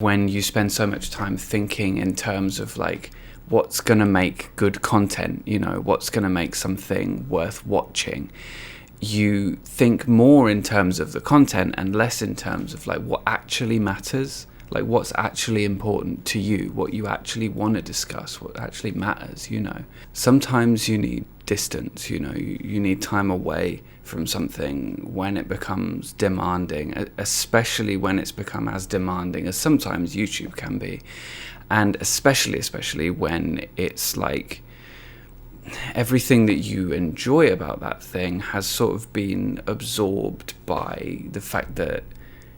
when you spend so much time thinking in terms of like what's going to make good content, you know, what's going to make something worth watching, you think more in terms of the content and less in terms of like what actually matters, like what's actually important to you, what you actually want to discuss, what actually matters, you know. Sometimes you need distance, you know, you need time away from something when it becomes demanding, especially when it's become as demanding as sometimes YouTube can be, and especially when it's like everything that you enjoy about that thing has sort of been absorbed by the fact that,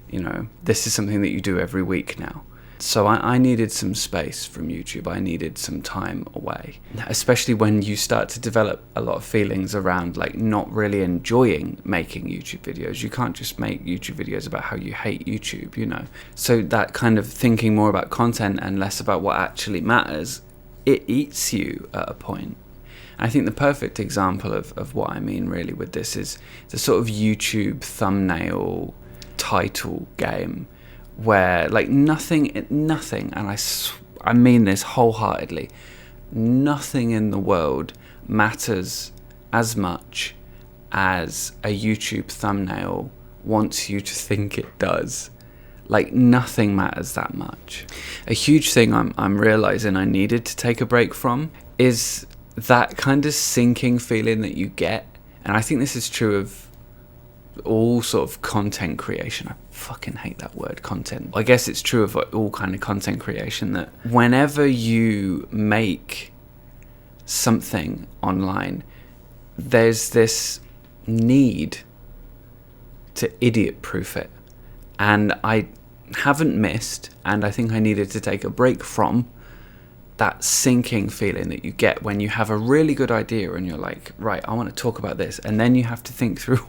you know, this is something that you do every week now. So I needed some space from YouTube. I needed some time away, especially when you start to develop a lot of feelings around like not really enjoying making YouTube videos. You can't just make YouTube videos about how you hate YouTube, you know. So that kind of thinking more about content and less about what actually matters, it eats you at a point. I think the perfect example of what I mean really with this is the sort of YouTube thumbnail title game, where like nothing, and I mean this wholeheartedly, nothing in the world matters as much as a YouTube thumbnail wants you to think it does. Like nothing matters that much. A huge thing I'm realizing I needed to take a break from is that kind of sinking feeling that you get, and I think this is true of all sort of content creation. I fucking hate that word, content. I guess it's true of all kind of content creation, that whenever you make something online, there's this need to idiot-proof it. And I haven't missed, and I think I needed to take a break from that sinking feeling that you get when you have a really good idea and you're like, right, I want to talk about this, and then you have to think through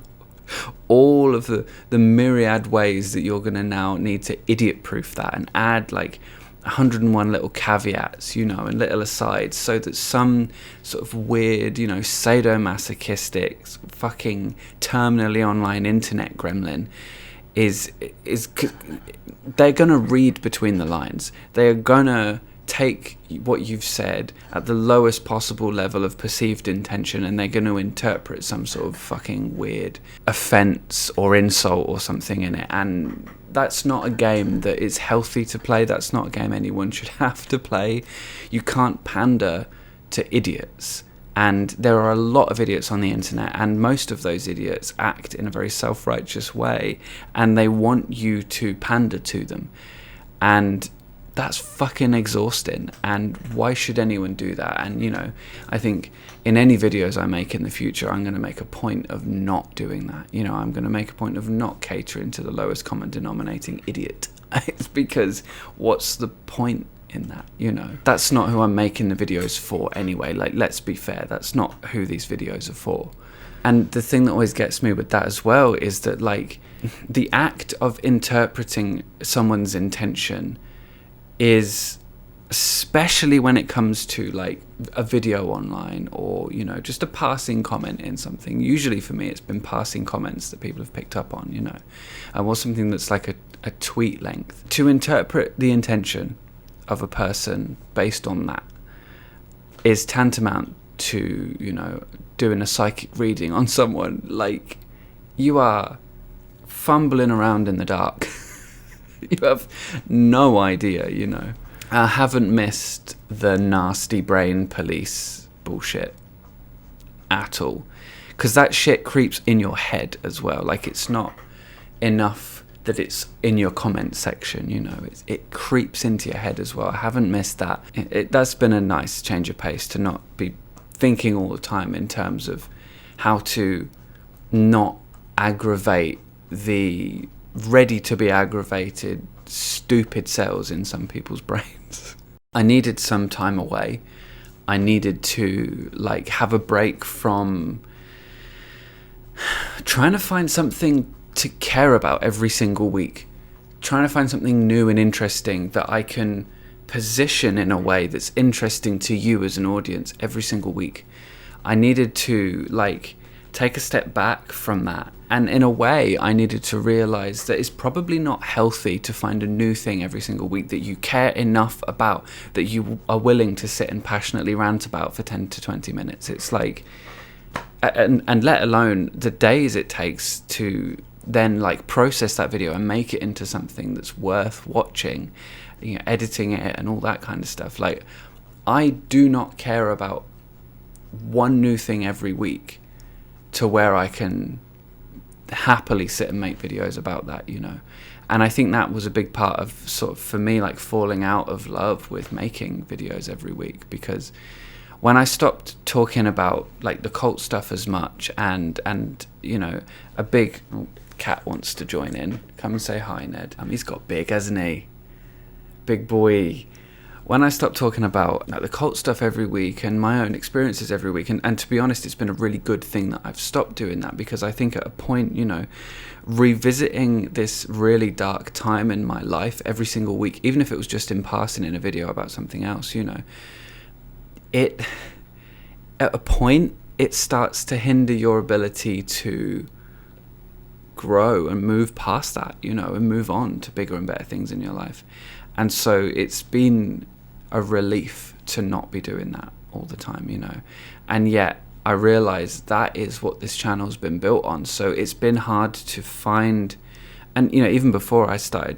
all of the myriad ways that you're going to now need to idiot-proof that and add like 101 little caveats, you know, and little asides, so that some sort of weird, you know, sadomasochistic, fucking terminally online internet gremlin is they're going to read between the lines. They're going to take what you've said at the lowest possible level of perceived intention, and they're going to interpret some sort of fucking weird offense or insult or something in it. And that's not a game that is healthy to play. That's not a game anyone should have to play. You can't pander to idiots. And there are a lot of idiots on the internet, and most of those idiots act in a very self-righteous way, and they want you to pander to them. And that's fucking exhausting, and why should anyone do that? And, you know, I think in any videos I make in the future, I'm going to make a point of not doing that. You know, I'm going to make a point of not catering to the lowest common denominating idiot. It's because what's the point in that, you know? That's not who I'm making the videos for anyway. Like, let's be fair, that's not who these videos are for. And the thing that always gets me with that as well is that, like, the act of interpreting someone's intention is, especially when it comes to like a video online, or, you know, just a passing comment in something. Usually for me it's been passing comments that people have picked up on, you know, or something that's like a tweet length. To interpret the intention of a person based on that is tantamount to, you know, doing a psychic reading on someone. Like, you are fumbling around in the dark. You have no idea, you know. I haven't missed the nasty brain police bullshit at all, because that shit creeps in your head as well. Like, it's not enough that it's in your comment section, you know, it creeps into your head as well. I haven't missed that. That's been a nice change of pace, to not be thinking all the time in terms of how to not aggravate the ready to be aggravated stupid cells in some people's brains. I needed some time away. I needed to like have a break from trying to find something to care about every single week, trying to find something new and interesting that I can position in a way that's interesting to you as an audience every single week. I needed to like take a step back from that. And in a way, I needed to realize that it's probably not healthy to find a new thing every single week that you care enough about, that you are willing to sit and passionately rant about for 10 to 20 minutes. It's like, and let alone the days it takes to then like process that video and make it into something that's worth watching, you know, editing it and all that kind of stuff. Like, I do not care about one new thing every week to where I can happily sit and make videos about that, you know. And I think that was a big part of sort of, for me, like falling out of love with making videos every week, because when I stopped talking about like the cult stuff as much, and you know, a big cat wants to join in. Come and say hi, Ned. He's got big, hasn't he? Big boy. When I stopped talking about like the cult stuff every week and my own experiences every week, and to be honest, it's been a really good thing that I've stopped doing that, because I think at a point, you know, revisiting this really dark time in my life every single week, even if it was just in passing in a video about something else, you know, it, at a point, it starts to hinder your ability to grow and move past that, you know, and move on to bigger and better things in your life. And so it's been a relief to not be doing that all the time, you know. And yet I realize that is what this channel's been built on. So it's been hard to find, and you know, even before I started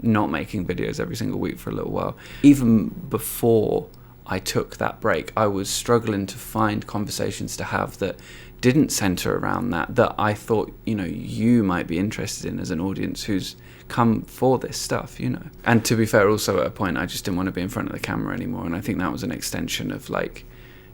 not making videos every single week for a little while, even before I took that break, I was struggling to find conversations to have that didn't center around that I thought, you know, you might be interested in as an audience who's come for this stuff, you know. And to be fair, also at a point, I just didn't want to be in front of the camera anymore. And I think that was an extension of like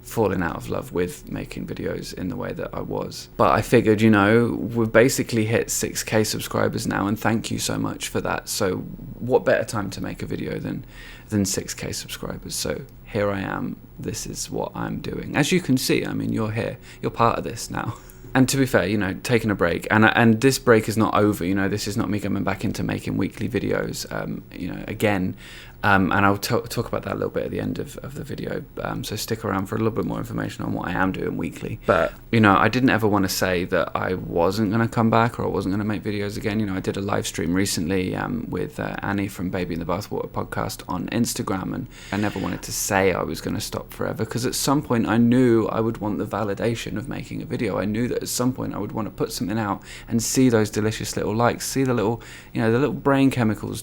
falling out of love with making videos in the way that I was. But I figured, you know, we've basically hit 6k subscribers now, and thank you so much for that. So what better time to make a video than 6k subscribers? So here I am. This is what I'm doing. As you can see, I mean, you're here. You're part of this now. And to be fair, you know, taking a break, and this break is not over, you know, this is not me coming back into making weekly videos, you know, again, and I'll talk about that a little bit at the end of the video, so stick around for a little bit more information on what I am doing weekly. But, you know, I didn't ever want to say that I wasn't going to come back or I wasn't going to make videos again. You know, I did a live stream recently with Annie from Baby in the Bathwater podcast on Instagram, and I never wanted to say I was going to stop forever, because at some point I knew I would want the validation of making a video. I knew that at some point I would want to put something out and see those delicious little likes, see the little, you know, the little brain chemicals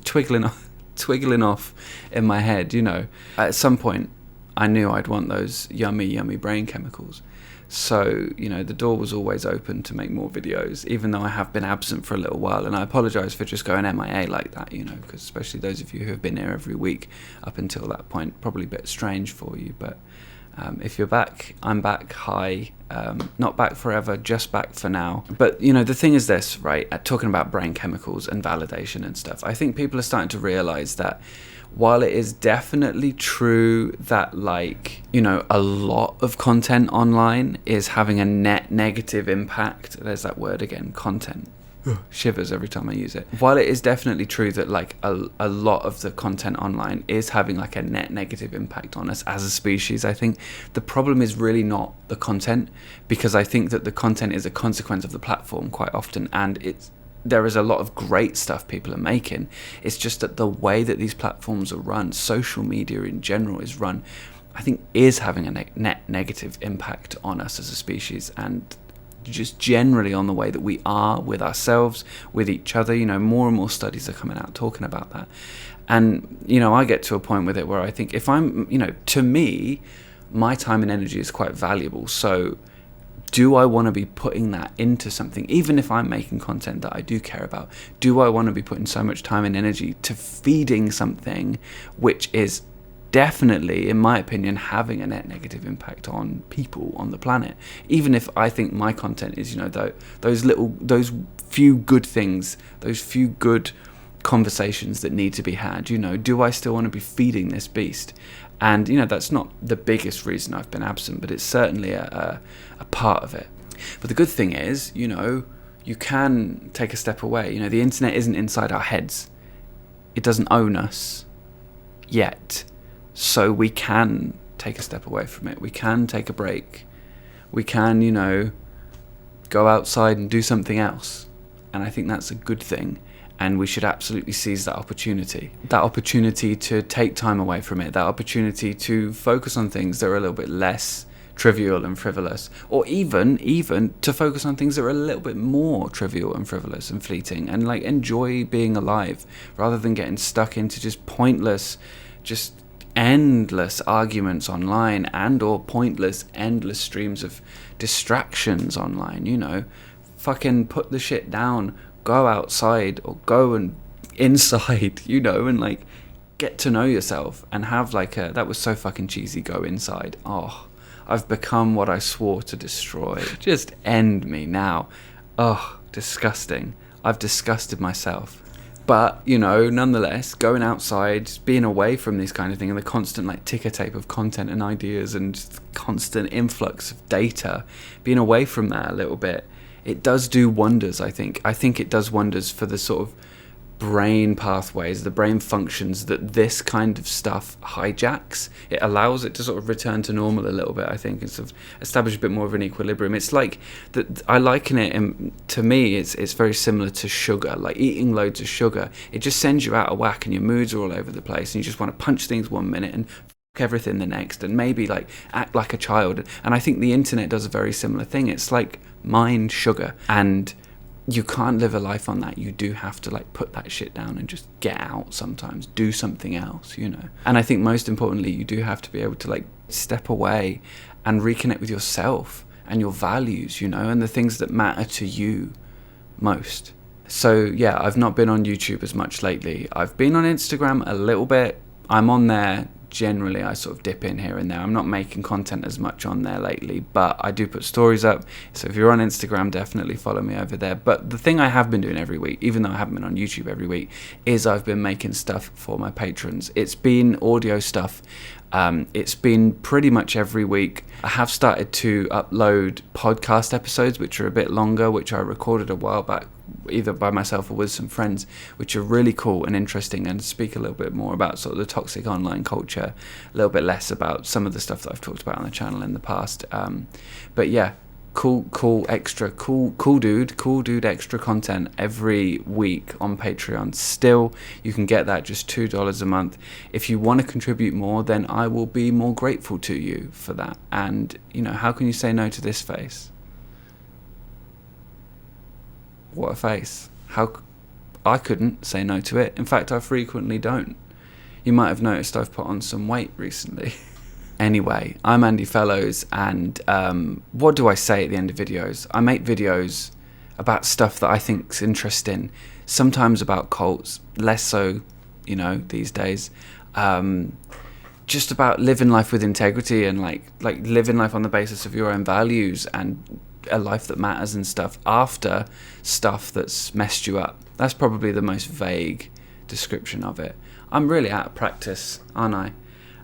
twiggling off in my head, you know. At some point I knew I'd want those yummy brain chemicals. So, you know, the door was always open to make more videos, even though I have been absent for a little while. And I apologize for just going MIA like that, you know, because especially those of you who have been here every week up until that point, probably a bit strange for you. But if you're back, I'm back. Hi. Not back forever, just back for now. But, you know, the thing is this, right? Talking about brain chemicals and validation and stuff, I think people are starting to realize that while it is definitely true that, like, you know, a lot of content online is having a net negative impact, there's that word again, content. Shivers every time I use it. While it is definitely true that like a lot of the content online is having like a net negative impact on us as a species, I think the problem is really not the content, because I think that the content is a consequence of the platform quite often, and there is a lot of great stuff people are making. It's just that the way that these platforms are run, social media in general is run, I think is having a net negative impact on us as a species, and just generally on the way that we are with ourselves, with each other. You know, more and more studies are coming out talking about that. And, you know, I get to a point with it where I think if I'm, you know, to me, my time and energy is quite valuable. So do I want to be putting that into something, even if I'm making content that I do care about? Do I want to be putting so much time and energy to feeding something which is definitely, in my opinion, having a net negative impact on people on the planet? Even if I think my content is, you know, those few good things, those few good conversations that need to be had, you know, do I still want to be feeding this beast? And, you know, that's not the biggest reason I've been absent, but it's certainly a part of it. But the good thing is, you know, you can take a step away. You know, the internet isn't inside our heads. It doesn't own us yet. So we can take a step away from it. We can take a break. we can, go outside and do something else. And I think that's a good thing. And we should absolutely seize that opportunity. That opportunity to take time away from it. That opportunity to focus on things that are a little bit less trivial and frivolous. Or even to focus on things that are a little bit more trivial and frivolous and fleeting. And like enjoy being alive rather than getting stuck into just pointless, just endless arguments online and or pointless, endless streams of distractions online, Fucking put the shit down. Go outside or go and inside, and like get to know yourself and have like that was so fucking cheesy, go inside. Oh, I've become what I swore to destroy. Just end me now. Oh, disgusting. I've disgusted myself. But, nonetheless, going outside, being away from this kind of thing and the constant like ticker tape of content and ideas and constant influx of data, being away from that a little bit, it does do wonders, I think. I think it does wonders for the sort of brain pathways, the brain functions that this kind of stuff hijacks. It allows it to sort of return to normal a little bit, I think, and sort of establish a bit more of an equilibrium. It's like, I liken it, and to me, it's very similar to sugar. Like eating loads of sugar, it just sends you out of whack and your moods are all over the place and you just want to punch things one minute and everything the next and maybe like act like a child. And I think the internet does a very similar thing. It's like mind sugar, and you can't live a life on that. You do have to like put that shit down and just get out sometimes, do something else, And I think most importantly, you do have to be able to like step away and reconnect with yourself and your values, and the things that matter to you most. So yeah, I've not been on YouTube as much lately. I've been on Instagram a little bit. I'm on there. Generally, I sort of dip in here and there. I'm not making content as much on there lately, but I do put stories up. So if you're on Instagram, definitely follow me over there. But the thing I have been doing every week, even though I haven't been on YouTube every week, is I've been making stuff for my patrons. It's been audio stuff. It's been pretty much every week. I have started to upload podcast episodes, which are a bit longer, which I recorded a while back, either by myself or with some friends, which are really cool and interesting and speak a little bit more about sort of the toxic online culture, a little bit less about some of the stuff that I've talked about on the channel in the past. But yeah, cool dude extra content every week on Patreon. Still, you can get that just $2 a month. If you want to contribute more, then I will be more grateful to you for that. And how can you say no to this face? What a face. I couldn't say no to it. In fact, I frequently don't. You might have noticed I've put on some weight recently. Anyway, I'm Andy Fellows, and what do I say at the end of videos? I make videos about stuff that I think's interesting, sometimes about cults, less so, these days. Just about living life with integrity and like living life on the basis of your own values and a life that matters and stuff after stuff that's messed you up. That's probably the most vague description of it. I'm really out of practice, aren't I?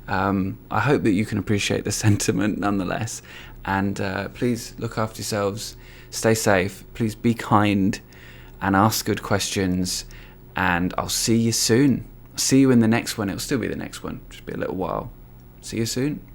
I hope that you can appreciate the sentiment nonetheless, and please look after yourselves, stay safe, please be kind and ask good questions, and I'll see you soon. See you in the next one. It'll still be the next one, just be a little while. See you soon.